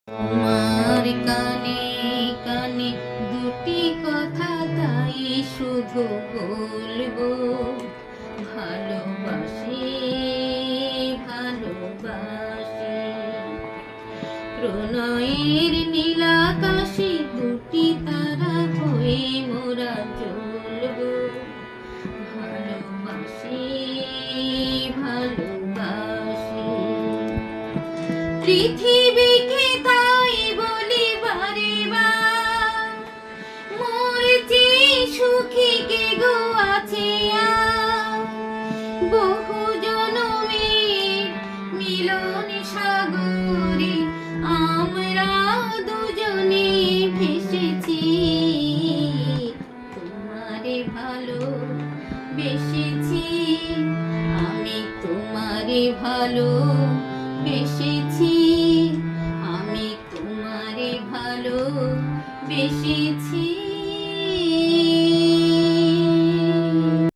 তোমার কানে কানে দুটি কথা তাই শুধু বলবো, ভালোবাসি ভালোবাসি। প্রণয়ের নীলাকাশে দুটি তারা হয়ে মোরা জ্বলবো, ভালোবাসি ভালোবাসি। পৃথিবীকে তাই বলি বারে বার, মোর চেয়ে সুখী কে গো আছে আর। বহু জনমের মিলন সাগরে আমরা দুজনে ভেসেছি, তোমারে ভালো বেসেছি আমি, তোমারে ভালো বেসেছি আমি, তোমারে ভালো বেসেছি।